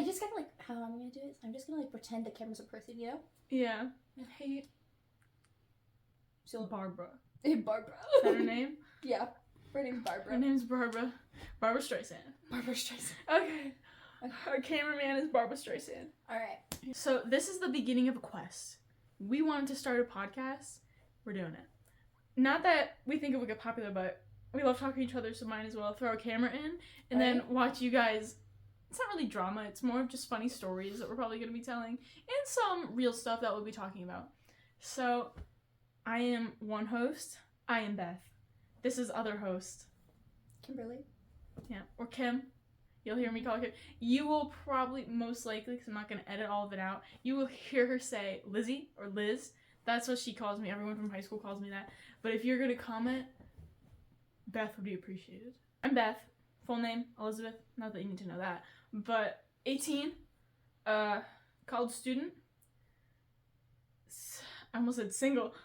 I just gotta, like, how I'm gonna do it is I'm just gonna, like, pretend the camera's a person, you know? Yeah. Hey. So Barbara. Hey, Barbara. Is that her name? Yeah. Her name's Barbara. Her name's Barbara. Barbara Streisand. Barbara Streisand. Okay. Our cameraman is Barbara Streisand. Alright. So this is the beginning of a quest. We wanted to start a podcast. We're doing it. Not that we think it would get popular, but we love talking to each other, so might as well throw a camera in and then watch you guys. It's not really drama. It's more of just funny stories that we're probably going to be telling and some real stuff that we'll be talking about. So I am one host. I am Beth. This is other host. Kimberly. Yeah, or Kim. You'll hear me call Kim. You will probably, most likely, because I'm not going to edit all of it out, you will hear her say Lizzie or Liz. That's what she calls me. Everyone from high school calls me that. But if you're going to comment, Beth would be appreciated. I'm Beth. Full name, Elizabeth. Not that you need to know that. But 18, college student. I almost said single.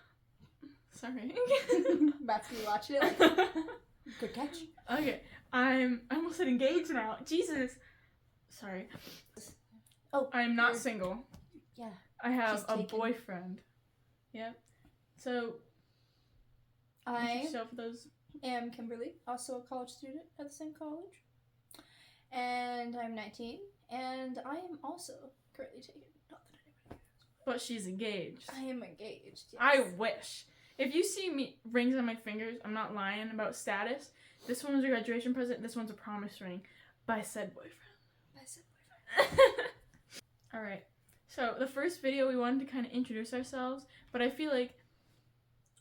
Sorry. About to be watching it. Like, good catch. Okay. I almost said engaged now. Jesus. Sorry. Oh. I'm not single. Yeah. I have a boyfriend. Yeah. So. I yourself those. am Kimberly, also a college student at the same college. And I'm 19. And I am also currently taken. Not that anybody knows. But she's engaged. I am engaged. Yes. I wish. If you see me rings on my fingers, I'm not lying about status. This one's a graduation present. This one's a promise ring by said boyfriend. By said boyfriend. All right. So the first video we wanted to kind of introduce ourselves, but I feel like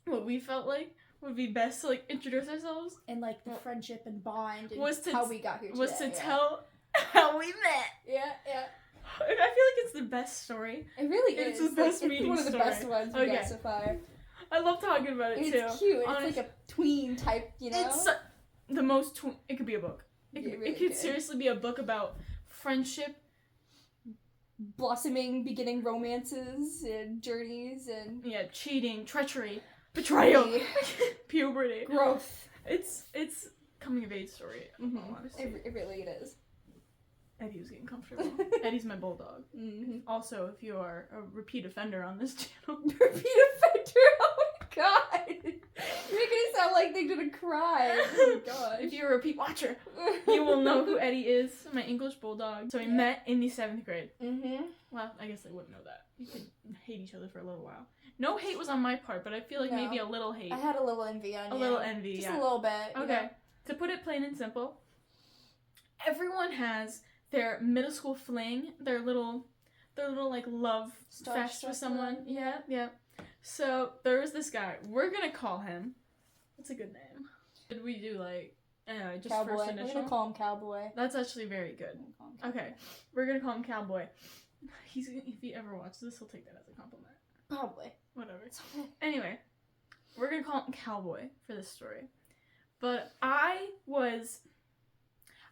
what we felt like would be best to like introduce ourselves And like the friendship and bond and was to how we got here today. Was to tell how we met. Yeah, yeah. I feel like it's the best story. It really It's is. the best like, meeting it's one of the story. best ones we Okay. got so far. I love talking about it too. It's cute. Honest, It's like a tween type, you know? It's the most it could be a book. It could seriously be a book about friendship, blossoming, beginning romances and journeys and cheating, treachery, betrayal, puberty. puberty, Growth. It's coming of age story. Mm-hmm. Honestly, It really is. Eddie was getting comfortable. Eddie's my bulldog. Mm-hmm. Also, if you are a repeat offender on this channel, Repeat offender. Oh my god! You're making it sound like they're gonna cry. Oh my gosh. if you're a repeat watcher, you will know who Eddie is. My English bulldog. So we met in the 7th grade. Mm-hmm. Well, I guess they wouldn't know that. You could hate each other for a little while. No hate was on my part, but I feel like maybe a little hate. I had a little envy on you. A little envy, Just yeah. a little bit. Okay. You know? To put it plain and simple, everyone has their middle school fling, their little like love fest with someone. Yeah. So there was this guy. We're gonna call him. What's a good name? Did we do like just Cowboy. first We're initial? gonna call him Cowboy. That's actually very good. Okay, we're gonna call him Cowboy. If he ever watches this, he'll take that as a compliment. Probably. Whatever. Anyway, we're gonna call him Cowboy for this story. But I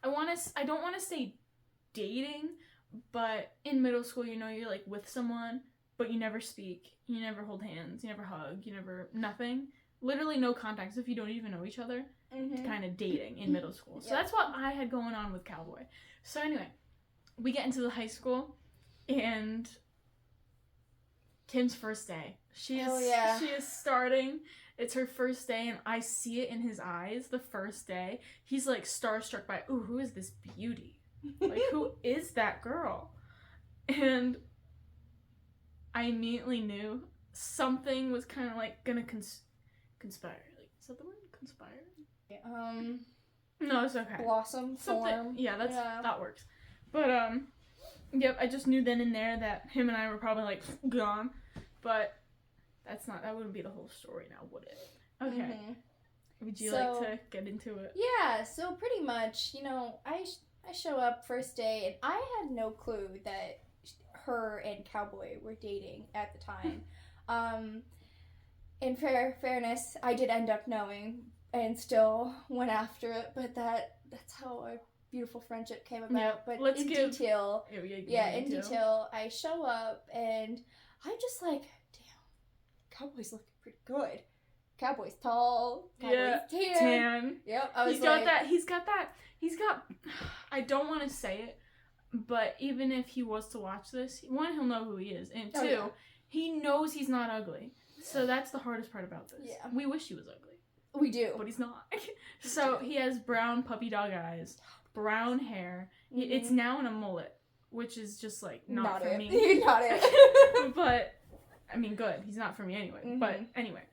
don't want to say dating, but in middle school, you're like with someone, but you never speak, you never hold hands, you never hug, nothing. Literally no contact if you don't even know each other. Mm-hmm. Kind of dating in middle school. So that's what I had going on with Cowboy. So anyway, we get into the high school, and Kim's first day. She is starting. It's her first day, and I see it in his eyes the first day. He's like starstruck by, ooh, who is this beauty? Like, who is that girl? And I immediately knew something was kind of like gonna conspire. Like, is that the word? Conspire? No, it's okay. Blossom, form. Yeah, that works. But, yep, I just knew then and there that him and I were probably, like, gone. But that wouldn't be the whole story now, would it? Okay. Mm-hmm. Would you like to get into it? Yeah, so pretty much, I show up first day, and I had no clue that her and Cowboy were dating at the time. In fairness, I did end up knowing and still went after it, but that's how our beautiful friendship came about. Yeah, but in detail, I show up, and I'm just like, damn, Cowboy's looking pretty good. Cowboy's tall. Cowboy's tan. Yep. He's got, I don't want to say it. But even if he was to watch this, one, he'll know who he is, and two, he knows he's not ugly. So that's the hardest part about this. Yeah. We wish he was ugly. We do. But he's not. So he has brown puppy dog eyes, brown hair. Mm-hmm. It's now in a mullet, which is just like not for me. Not it. But, I mean, good. He's not for me anyway. Mm-hmm. But anyway,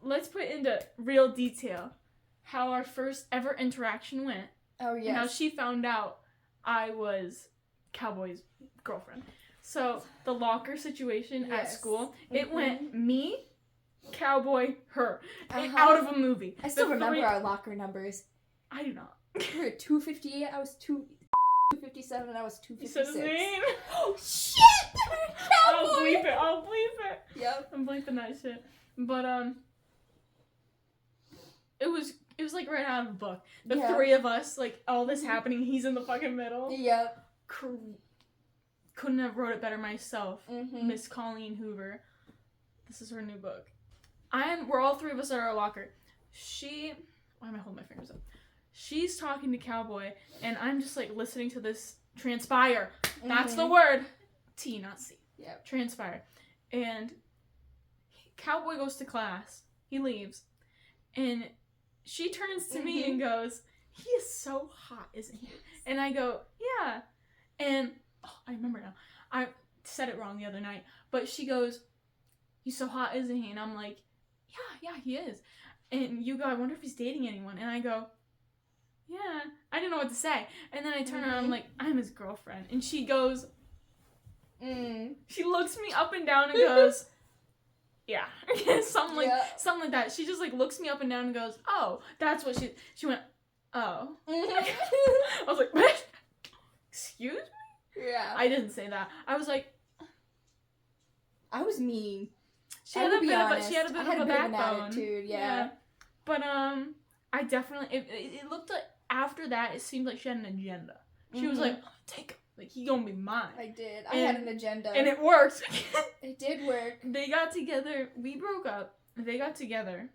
let's put into real detail how our first ever interaction went. Oh, yes. And how she found out I was Cowboy's girlfriend. So, the locker situation at school, it went me, Cowboy, her. Out of a movie. I still remember our locker numbers. I do not. We were 258, I was 257, and I was 256. You said his name? Oh, shit! Cowboy! I'll bleep it. Yep. I'm bleeping that shit. But, it was like right out of the book. The three of us, like, all this happening, he's in the fucking middle. Yep. Couldn't have wrote it better myself. Miss Colleen Hoover. This is her new book. We're all three of us at our locker. Why am I holding my fingers up? She's talking to Cowboy, and I'm just, like, listening to this transpire. That's the word. T, not C. Yep. Transpire. And Cowboy goes to class. He leaves. And she turns to me and goes, he is so hot, isn't he? And I go, yeah. And, I remember now. I said it wrong the other night. But she goes, he's so hot, isn't he? And I'm like, yeah, he is. And you go, I wonder if he's dating anyone. And I go, yeah. I didn't know what to say. And then I turn around, I'm like, I'm his girlfriend. And she goes, she looks me up and down and goes, yeah. something like that. She just, like, looks me up and down and goes, oh, that's what she went, oh. I was like, excuse me? Yeah. I didn't say that. I was like, I was mean. She had a bit of a backbone. Attitude, yeah. But, I definitely, it looked like, after that, it seemed like she had an agenda. She was like, take him. Like, he gonna be mine. I did. I had an agenda. And it worked. It did work. They got together. We broke up. They got together.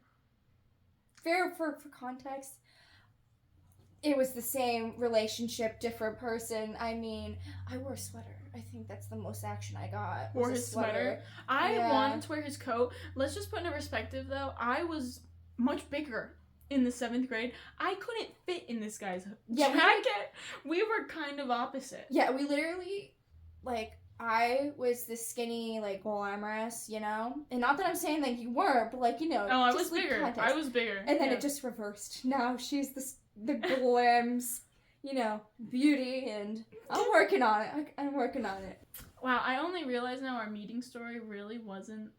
For context, it was the same relationship, different person. I mean, I wore a sweater. I think that's the most action I got. Wore his sweater. I wanted to wear his coat. Let's just put into perspective, though. I was much bigger in the 7th grade. I couldn't fit in this guy's jacket. We were kind of opposite. Yeah, we literally, like, I was this skinny, like, glamorous, you know? And not that I'm saying, like, you weren't, but, like, you know. Oh, I was bigger. Context. I was bigger. And then it just reversed. Now she's the glams, you know, beauty, and I'm working on it. I'm working on it. Wow, I only realize now our meeting story really wasn't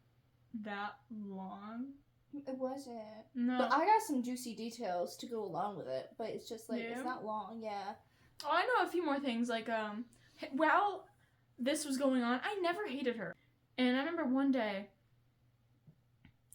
that long. It wasn't. No. But I got some juicy details to go along with it. But it's just, like, it's not long, yeah. Oh, I know a few more things. Like, while this was going on, I never hated her. And I remember one day,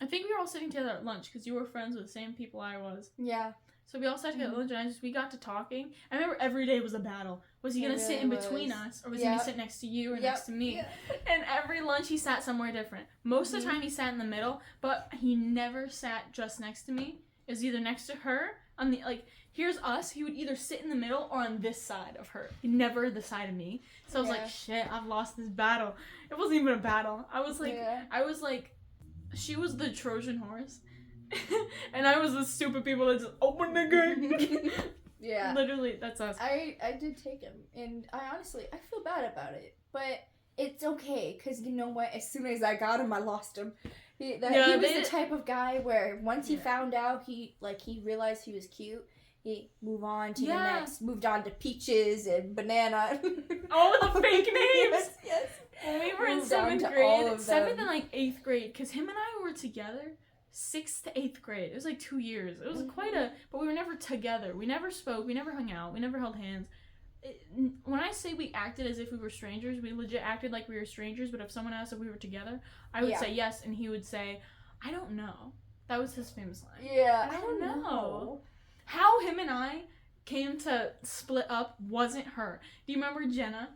I think we were all sitting together at lunch, because you were friends with the same people I was. Yeah. So we all sat together at lunch, and we got to talking. I remember every day was a battle. Was he going to sit in between us, or was he going to sit next to you or next to me? And every lunch he sat somewhere different. Most of the time he sat in the middle, but he never sat just next to me. It was either next to her, on the, like, here's us, he would either sit in the middle or on this side of her. Never the side of me. So I was like, shit, I've lost this battle. It wasn't even a battle. I was like, she was the Trojan horse. And I was the stupid people that just opened the gate. Yeah. Literally, that's us. I did take him, and I feel bad about it, but it's okay, because you know what, as soon as I got him, I lost him. He was the type of guy where once he found out, he realized he was cute, he moved on to the Peaches and Banana. All the fake names! Yes. When we were in 7th grade, 7th and like 8th grade, because him and I were together 6th to 8th grade. It was like 2 years. It was but we were never together. We never spoke. We never hung out. We never held hands. When I say we acted as if we were strangers, we legit acted like we were strangers, but if someone asked if we were together, I would say yes, and he would say, I don't know. That was his famous line. Yeah. I don't know. How him and I came to split up wasn't her. Do you remember Jenna?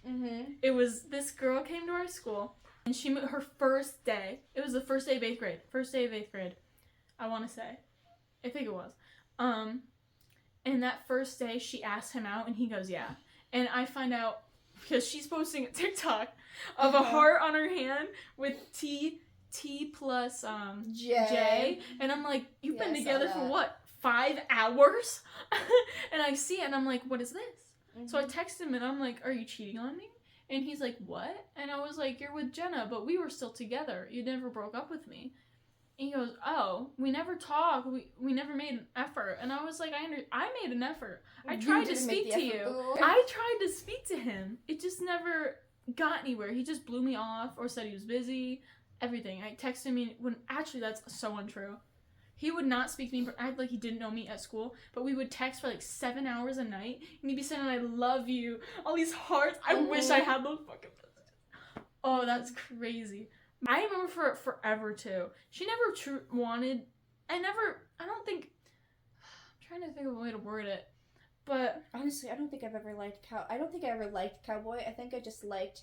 Mm-hmm. It was, this girl came to our school, and she moved her first day. It was the first day of 8th grade. First day of 8th grade, I want to say. I think it was. And that first day, she asked him out, and he goes, yeah. and I find out because she's posting a TikTok of a heart on her hand with T plus J, and I'm like, you've been together for what, 5 hours? And I see it, and I'm like, what is this? So I text him, and I'm like, are you cheating on me? And he's like, what? And I was like, you're with Jenna, but we were still together. You never broke up with me. And he goes, oh, we never talked. We never made an effort. And I was like, I made an effort. I tried to speak to you. I tried to speak to him. It just never got anywhere. He just blew me off or said he was busy. Everything. I texted me when actually that's so untrue. He would not speak to me, act like he didn't know me at school, but we would text for like 7 hours a night, and he'd be saying, I love you, all these hearts. I wish I had those fucking messages. Oh, that's crazy. I remember for forever, too. She never wanted, I'm trying to think of a way to word it, but... Honestly, I don't think I ever liked Cowboy. I think I just liked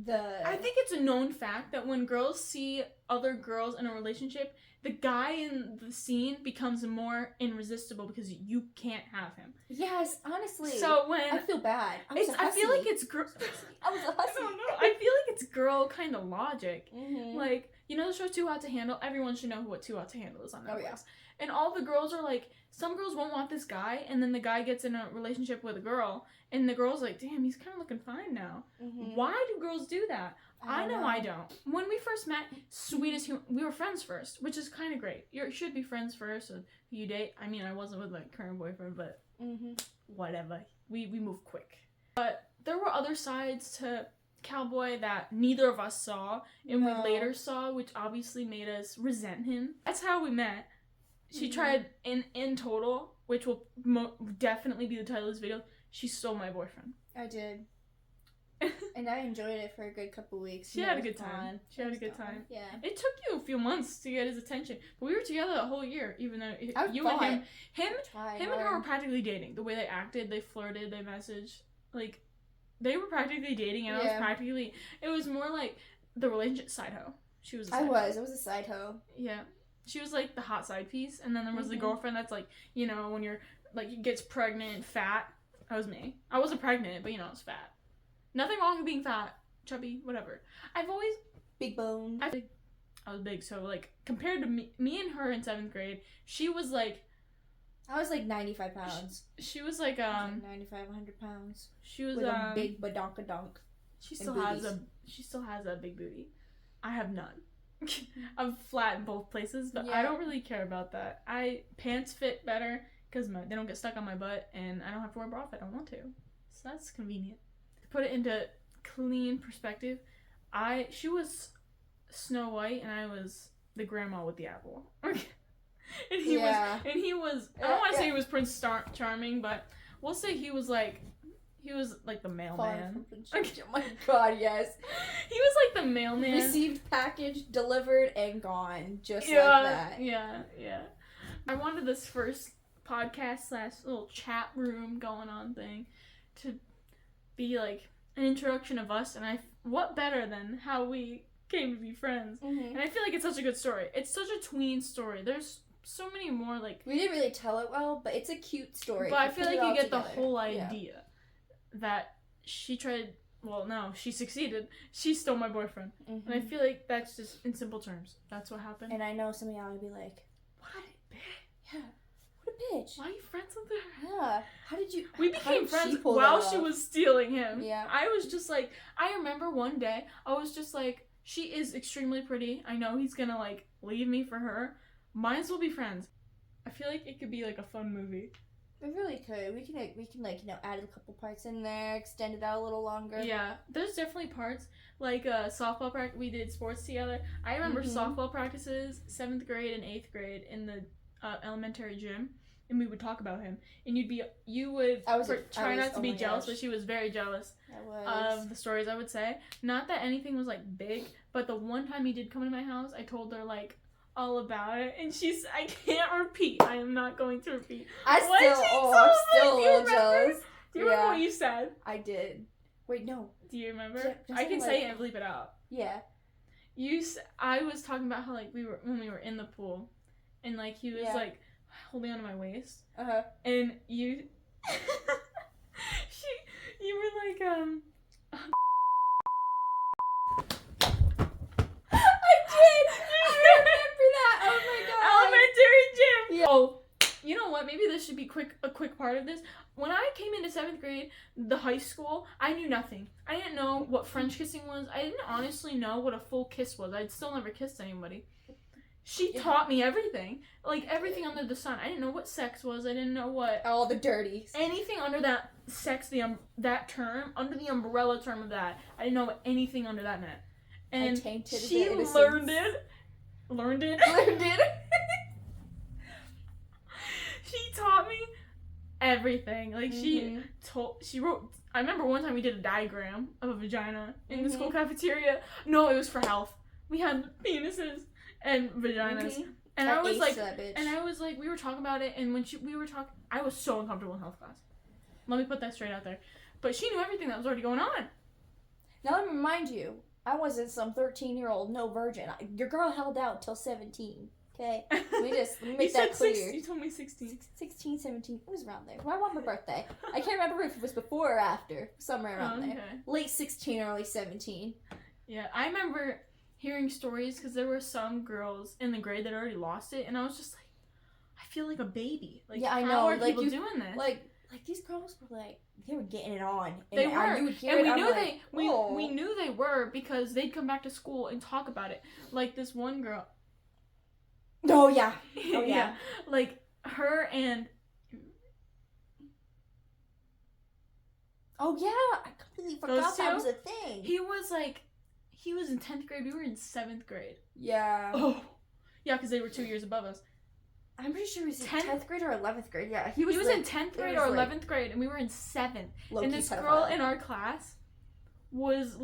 I think it's a known fact that when girls see other girls in a relationship, the guy in the scene becomes more irresistible because you can't have him. Yes, honestly. So when I feel bad. I feel like it's girl. I was a hussy. I don't know. I feel like it's girl kind of logic. Mm-hmm. Like, you know the show Too Hot to Handle? Everyone should know what Too Hot to Handle is on Netflix. Oh, yeah. And all the girls are like, some girls won't want this guy, and then the guy gets in a relationship with a girl, and the girl's like, damn, he's kind of looking fine now. Mm-hmm. Why do girls do that? I know I don't. When we first met, sweetest human, we were friends first, which is kind of great. You should be friends first with who you date. I mean, I wasn't with my current boyfriend, but whatever. We moved quick. But there were other sides to Cowboy that neither of us saw, and we later saw, which obviously made us resent him. That's how we met. She tried, in total, which will definitely be the title of this video, she stole my boyfriend. I did. And I enjoyed it for a good couple weeks. She had a good time. Yeah. It took you a few months to get his attention, but we were together the whole year, even though you and him and her were practically dating. The way they acted, they flirted, they messaged, like, they were practically dating, and I was practically, it was more like the relationship side hoe. She was a side hoe. I was a side hoe. Yeah. She was, like, the hot side piece, and then there was the girlfriend that's, like, you know, when you're, like, gets pregnant, fat. That was me. I wasn't pregnant, but, you know, I was fat. Nothing wrong with being fat, chubby, whatever. I've always... Big bone. I was big, so, like, compared to me and her in 7th grade, she was, like... I was, like, 95 pounds. She was, like, 95, 100 pounds. She was, with a big badonkadonk. She still has a big booty. I have none. I'm flat in both places, but I don't really care about that. Pants fit better because they don't get stuck on my butt, and I don't have to wear a bra if I don't want to. So that's convenient. To put it into clean perspective, she was Snow White, and I was the grandma with the apple. and he was. I don't want to say he was Prince Charming, but we'll say he was like the mailman. Oh my god, yes. He was like the mailman. Received, packaged, delivered, and gone. Just like that. Yeah. I wanted this first podcast / little chat room going on thing to be like an introduction of us, and what better than how we came to be friends. And I feel like it's such a good story. It's such a tween story. There's so many more, like... We didn't really tell it well, but it's a cute story. But I feel like you get the whole idea. That she tried, well, no, she succeeded. She stole my boyfriend. And I feel like that's just, in simple terms, that's what happened. And I know some of y'all would be like, what a bitch. Yeah, what a bitch. Why are you friends with her? Yeah. How did you... We became friends while she was stealing him. Yeah. I was just like, I remember one day, I was just like, she is extremely pretty. I know he's gonna, like, leave me for her. Might as well be friends. I feel like it could be, like, a fun movie. We really could. We can like, you know, add a couple parts in there, extend it out a little longer. Yeah, there's definitely parts, like softball practice. We did sports together. I remember softball practices, 7th grade and 8th grade in the elementary gym, and we would talk about him. And you would try not to be jealous, but she was very jealous of the stories, I would say. Not that anything was, like, big, but the one time he did come to my house, I told her, like, all about it, and I can't repeat. I am not going to repeat. I'm still a little jealous. Do you remember what you said? I did. Wait, no. Do you remember? I can say it and bleep it out. Yeah. I was talking about how, like, when we were in the pool, and, like, he was like holding onto my waist. And you You were like, I did! I remember that! Oh my god! Elementary gym! Yeah. Oh, you know what? Maybe this should be a quick part of this. When I came into 7th grade, the high school, I knew nothing. I didn't know what French kissing was. I didn't honestly know what a full kiss was. I'd still never kissed anybody. She taught me everything. Like, everything under the sun. I didn't know what sex was. I didn't know what... All the dirties. Anything under that sex, that term, under the umbrella term of that. I didn't know what anything under that meant. And she learned it. Learned it? Learned it. She taught me everything. Like, she wrote... I remember one time we did a diagram of a vagina in the school cafeteria. No, it was for health. We had penises and vaginas. And I was like, we were talking about it, and when we were talking, I was so uncomfortable in health class. Let me put that straight out there. But she knew everything that was already going on. Now let me remind you, I wasn't some 13-year-old no virgin. Your girl held out till 17. Okay? Let me make that clear. You told me 16. 16, 17. It was around there. Right around my birthday. I can't remember if it was before or after. Somewhere around there. Late 16, early 17. Yeah, I remember hearing stories because there were some girls in the grade that already lost it, and I was just like, I feel like a baby. Like, yeah, I know. How are people doing this? Like these girls were like, they were getting it on. And they were. You would hear and it, we knew they were because they'd come back to school and talk about it. Like this one girl. Oh yeah. Oh yeah. Yeah. Like her and. Oh yeah, I completely forgot that was a thing. He was in 10th grade. We were in 7th grade. Yeah. Oh. Yeah, because they were 2 years above us. I'm pretty sure he was in 10th grade or 11th grade. Yeah, he was in 10th grade or 11th grade, and we were in 7th. And this girl in our class was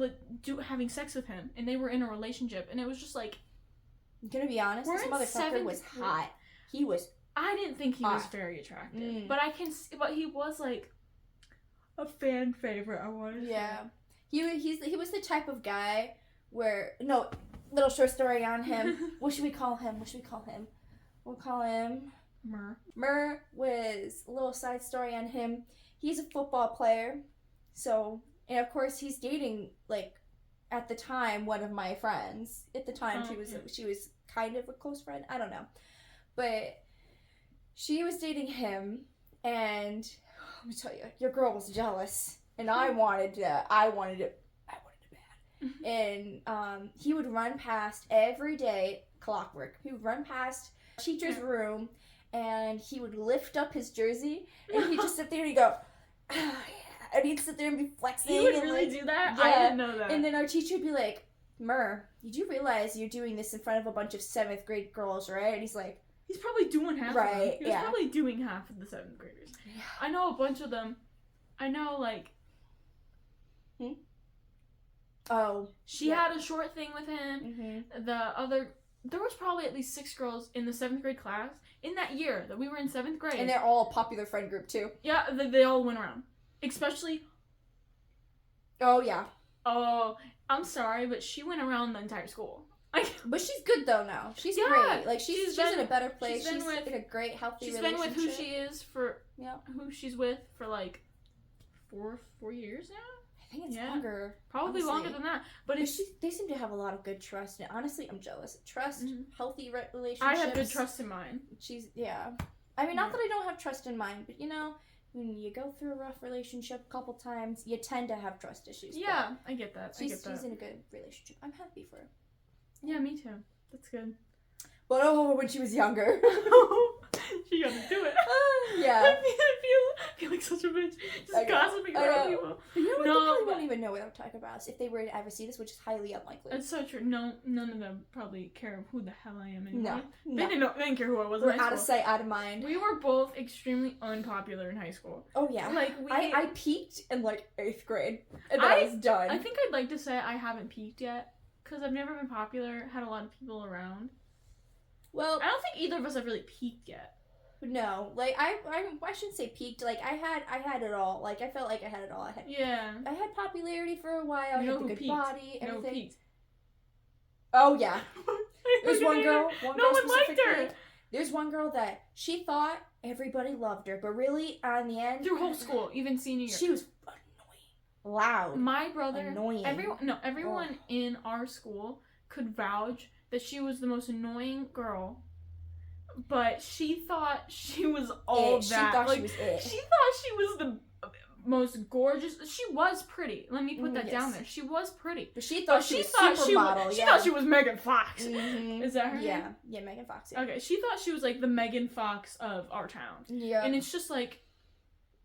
having sex with him, and they were in a relationship, and it was just like. I'm gonna be honest, this motherfucker was hot. He was. I didn't think he was very attractive, but but he was like a fan favorite. I wanted. Yeah, he was the type of guy where little short story on him. What should we call him? We'll call him Murr. Murr was a little side story on him. He's a football player, so and of course he's dating like. At the time, one of my friends. At the time, she was kind of a close friend. I don't know, but she was dating him, and let me tell you, your girl was jealous, and I wanted it bad. And he would run past every day, clockwork. He would run past the teacher's room, and he would lift up his jersey, and he'd just sit there and he'd go, oh, yeah. And he'd sit there and be flexing. He would really do that? Yeah. I didn't know that. And then our teacher would be like, Murr, did you realize you're doing this in front of a bunch of 7th grade girls, right? And he's like... He's probably doing half of them. He was probably doing half of the 7th graders. Yeah. I know a bunch of them. I know, like... Oh. She had a short thing with him. Mm-hmm. There was probably at least 6 girls in the 7th grade class in that year that we were in 7th grade. And they're all a popular friend group, too. Yeah, they all went around. Especially... Oh, yeah. Oh, I'm sorry, but she went around the entire school. But she's good, though, now. She's great. Like, she's in a better place. She's in a great, healthy relationship. She's been with who she is for... Yeah. Who she's with for, like, 4 years now? I think it's longer. Probably longer than that. But they seem to have a lot of good trust. And honestly, I'm jealous. Trust, healthy relationships. I have good trust in mine. I mean, not that I don't have trust in mine, but, when you go through a rough relationship a couple times, you tend to have trust issues. Yeah, I get that. She's in a good relationship. I'm happy for her. Yeah, me too. That's good. But when she was younger. She got to do it. Yeah. I feel like such a bitch. Just gossiping about people. But you know what? They probably won't even know without talking about us if they were to ever see this, which is highly unlikely. That's so true. No, none of them probably care who the hell I am anymore. No. They didn't care who I was We're in high school. Out of sight, out of mind. We were both extremely unpopular in high school. Oh, yeah. Like, I peaked in, 8th grade, and then I was done. I think I'd like to say I haven't peaked yet, because I've never been popular, had a lot of people around. Well... I don't think either of us have really peaked yet. No, I shouldn't say peaked. I had it all. I felt like I had it all. I had popularity for a while. I had a good body, everything. Peaked. Oh yeah. There's one girl. No one liked her. There's one girl that she thought everybody loved her, but really, on the end, through whole school, even senior year, she was annoying, loud. My brother, annoying. Everyone in our school could vouch that she was the most annoying girl. But she thought she was all that. She thought she was it. She thought she was the most gorgeous. She was pretty. Let me put that down there. She was pretty. But she thought she was supermodel. She thought she was Megan Fox. Mm-hmm. Is that her name? Yeah, Megan Fox. Yeah. Okay, she thought she was like the Megan Fox of our town. Yeah. And it's just like...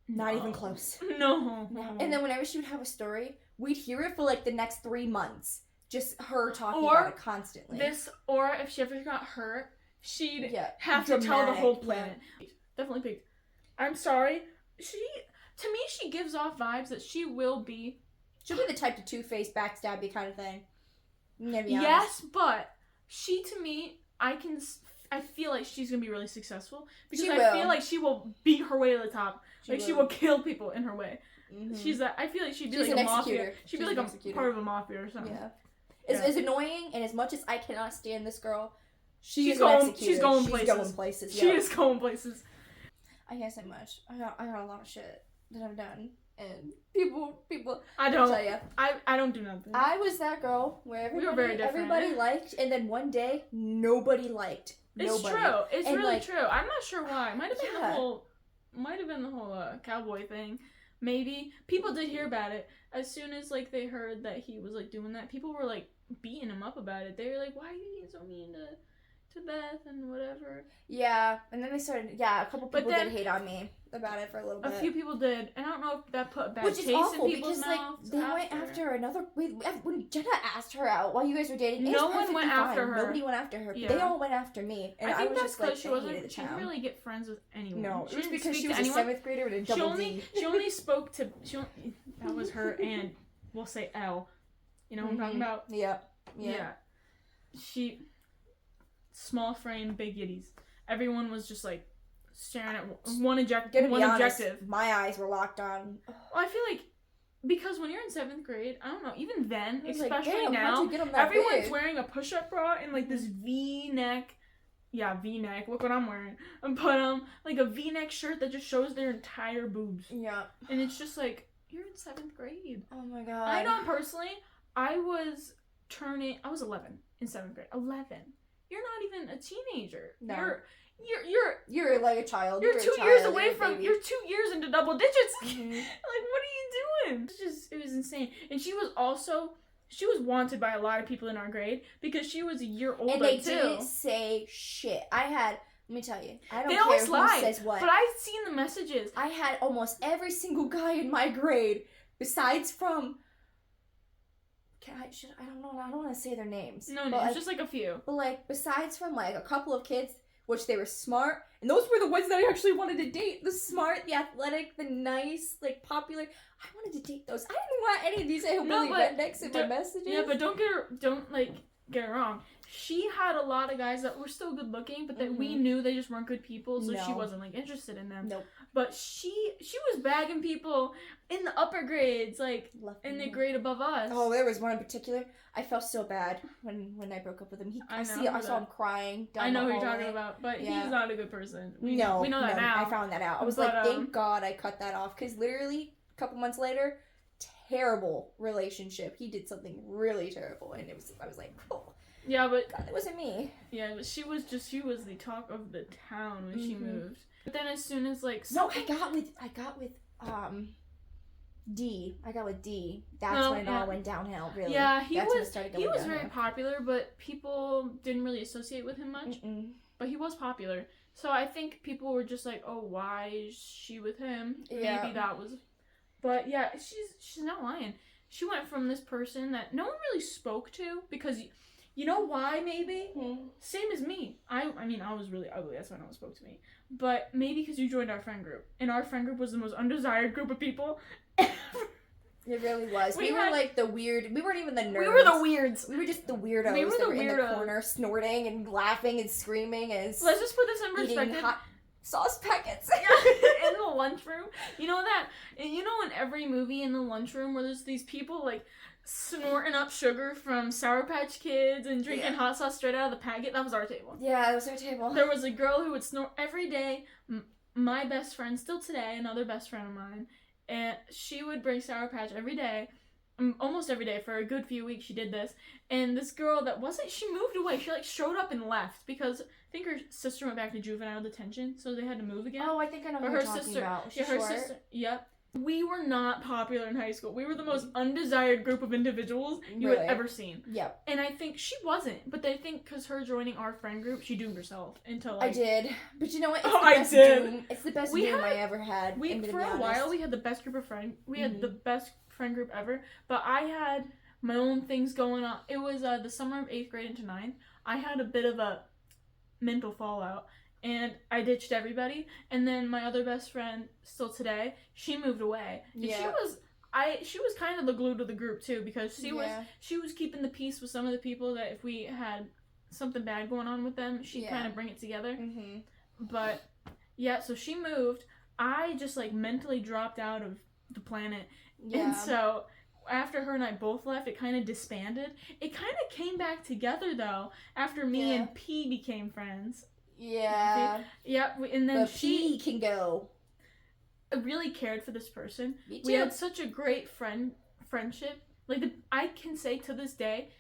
Not even close. No. And then whenever she would have a story, we'd hear it for like the next 3 months. Just her talking about it constantly. Or if she ever got hurt, she'd have dramatic, to tell the whole planet. Yeah. Definitely peaked. I'm sorry. To me, she gives off vibes that she will be... She'll be the type to two-face, backstabby kind of thing. Yes, but she, to me, I feel like she's going to be really successful. Because I feel like she will beat her way to the top. She will kill people in her way. Mm-hmm. I feel like she'd be like a mafia. She'd be like a part of a mafia or something. Yeah. As annoying and as much as I cannot stand this girl, she's going places. She is going places. I can't say much. I got a lot of shit that I've done, and people. I don't. Tell you, I don't do nothing. I was that girl where everybody liked, and then one day nobody liked. It's true. It's really true. I'm not sure why. Might have been the whole cowboy thing. Maybe people did hear about it as soon as like they heard that he was like doing that. People were like beating him up about it. They were like, "Why are you being so mean to Beth and whatever?" Yeah, and then they started. Yeah, a couple people did hate on me about it for a little bit. A few people did, and I don't know if that put a bad taste awful, in people's mouths. They went after another. When Jenna asked her out while you guys were dating, no one went after her. Nobody went after her. Yeah. They all went after me, and I was just like, she didn't really get friends with anyone. No, it was because she was a 7th grader with a double D. She only spoke to. That was her and we'll say L. You know what I'm talking about? Yeah. She. Small frame, big yitties. Everyone was just like staring at one objective. My eyes were locked on. Well, I feel like because when you're in 7th grade, I don't know, even then, especially like, now, everyone's wearing a push-up bra and like this V-neck. Yeah, V-neck. Look what I'm wearing. But like a V-neck shirt that just shows their entire boobs. Yeah. And it's just like, you're in 7th grade. Oh my god. I know personally, I was 11 in 7th grade. 11. You're not even a teenager. No. You're like a child. You're 2 years away from. You're 2 years into double digits. Mm-hmm. Like, what are you doing? It was insane. And she was wanted by a lot of people in our grade because she was a year older too. And they too. didn't say shit. Let me tell you, I don't they care always who lie, says what. But I've seen the messages. I had almost every single guy in my grade, besides from. I don't know. I don't want to say their names. No, it's just like a few. But like, besides from like a couple of kids, which they were smart, and those were the ones that I actually wanted to date. The smart, the athletic, the nice, like popular. I wanted to date those. I didn't want any of these hillbilly rednecks in my messages. Yeah, but don't get it wrong. She had a lot of guys that were still good looking, but that we knew they just weren't good people, so she wasn't like interested in them. Nope. But she was bagging people in the upper grades, like in the grade above us. Oh, there was one in particular. I felt so bad when I broke up with him. I saw him crying. I know who you're talking about, but he's not a good person. We know that now. I found that out. I was like, thank God I cut that off, because literally a couple months later, terrible relationship. He did something really terrible, and I was like, oh. Yeah, but God, it wasn't me. Yeah, but she was the talk of the town when she moved. But then as soon as like I got with D. I got with D. That's when it all went downhill. Really. Yeah, he was very popular, but people didn't really associate with him much. Mm-mm. But he was popular, so I think people were just like, "Oh, why is she with him?" Yeah. Maybe that was. But yeah, she's not lying. She went from this person that no one really spoke to because. You know why, maybe? Same as me. I mean, I was really ugly. That's why no one spoke to me. But maybe because you joined our friend group. And our friend group was the most undesired group of people. It really was. We were like the weird. We weren't even the nerds. We were the weirds. We were just the weirdos. We were in the corner snorting and laughing and screaming. And let's just put this in perspective. sauce packets. Yeah, in the lunchroom. You know in every movie in the lunchroom where there's these people like snorting up sugar from Sour Patch Kids and drinking hot sauce straight out of the packet? That was our table. Yeah, that was our table. There was a girl who would snort every day. My best friend, still today, another best friend of mine, and she would bring Sour Patch every day. Almost every day for a good few weeks she did this. And this girl she moved away. She like showed up and left because I think her sister went back to juvenile detention, so they had to move again. Oh, I think I know who you're talking about. Yeah, her sister. Yep. We were not popular in high school. We were the most undesired group of individuals you had ever seen. Yep. And I think she wasn't, but I think because her joining our friend group, she doomed herself until I did. But you know what? I did. It's the best doom I ever had. For a while, we had the best group of friends. We had the best friend group ever, but I had my own things going on. It was the summer of 8th grade into 9th. I had a bit of a mental fallout. And I ditched everybody, and then my other best friend, still today, she moved away. And she was kind of the glue to the group too, because she was keeping the peace with some of the people that if we had something bad going on with them, she'd kind of bring it together. Mm-hmm. But yeah, so she moved. I just like mentally dropped out of the planet, and so after her and I both left, it kind of disbanded. It kind of came back together though after me and P became friends. Yeah. Yep. And then she can go. I really cared for this person. Me too. We had such a great friendship. Like I can say to this day,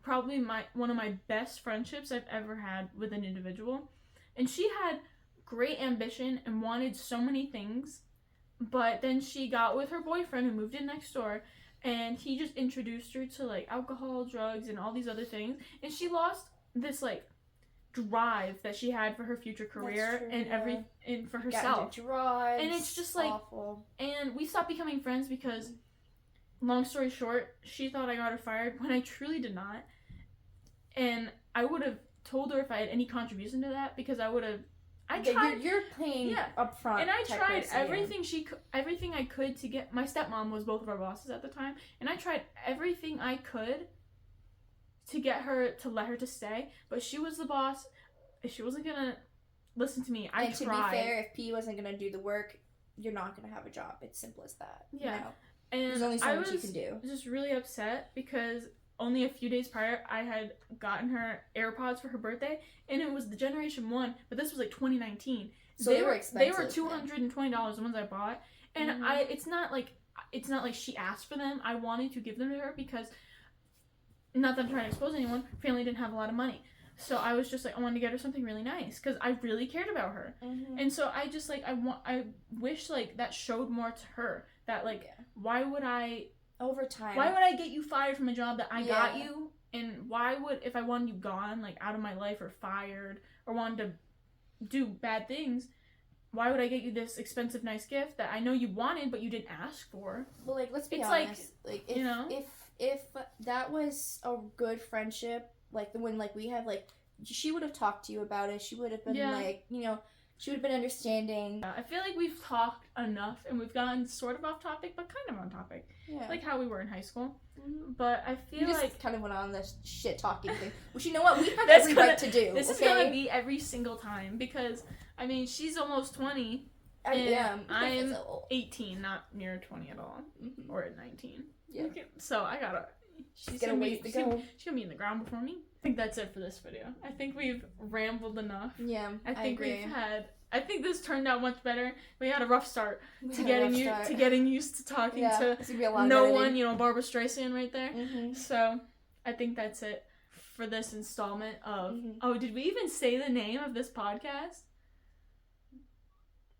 probably one of my best friendships I've ever had with an individual. And she had great ambition and wanted so many things, but then she got with her boyfriend who moved in next door, and he just introduced her to like alcohol, drugs, and all these other things, and she lost this like drive that she had for her future career and for herself. Drives, and it's just like awful. And we stopped becoming friends because, long story short, she thought I got her fired when I truly did not. And I would have told her if I had any contribution to that, because I tried. You're playing up front. And I tried everything I could to get. My stepmom was both of our bosses at the time, and I tried everything I could to get her to let her to stay, but she was the boss. She wasn't gonna listen to me. And to be fair, if P wasn't gonna do the work, you're not gonna have a job. It's simple as that. Yeah. You know? And there's only so much you can do. I was just really upset because only a few days prior, I had gotten her AirPods for her birthday, and it was the Generation 1, but this was like 2019. So they were expensive. They were $220, the ones I bought, and it's not like she asked for them. I wanted to give them to her because, not that I'm trying to expose anyone, family didn't have a lot of money. So I was just like, I wanted to get her something really nice because I really cared about her. Mm-hmm. And so I just like, I wish like that showed more to her that like, why would I get you fired from a job that I got you? And why would, if I wanted you gone, like out of my life or fired or wanted to do bad things, why would I get you this expensive, nice gift that I know you wanted but you didn't ask for? Well, like, let's be honest. Like, if that was a good friendship, like the one like we have, like she would have talked to you about it. She would have been like, you know, she would have been understanding. I feel like we've talked enough and we've gone sort of off topic, but kind of on topic. Yeah. Like how we were in high school. Mm-hmm. But I feel you like just kind of went on this shit talking thing, which you know what, we have every right to do. This is gonna be every single time because I mean she's almost 20. I am 18, not near 20 at all, or at 19. Yeah. Okay, so I gotta. She's gonna be in the ground before me. I think that's it for this video. I think we've rambled enough. Yeah, I think I think this turned out much better. We had a rough start to getting used to talking to no one. You know, Barbara Streisand right there. Mm-hmm. So I think that's it for this installment of. Mm-hmm. Oh, did we even say the name of this podcast?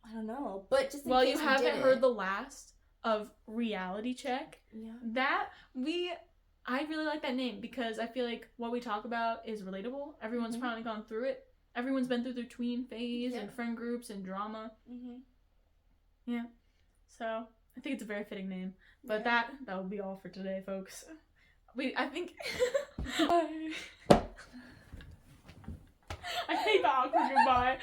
I don't know, but just you haven't heard the last of Reality Check. Yeah, I really like that name because I feel like what we talk about is relatable. Everyone's probably gone through it. Everyone's been through their tween phase and friend groups and drama. Mm-hmm. Yeah, so I think it's a very fitting name. But that will be all for today, folks. I think. I hate the awkward goodbye.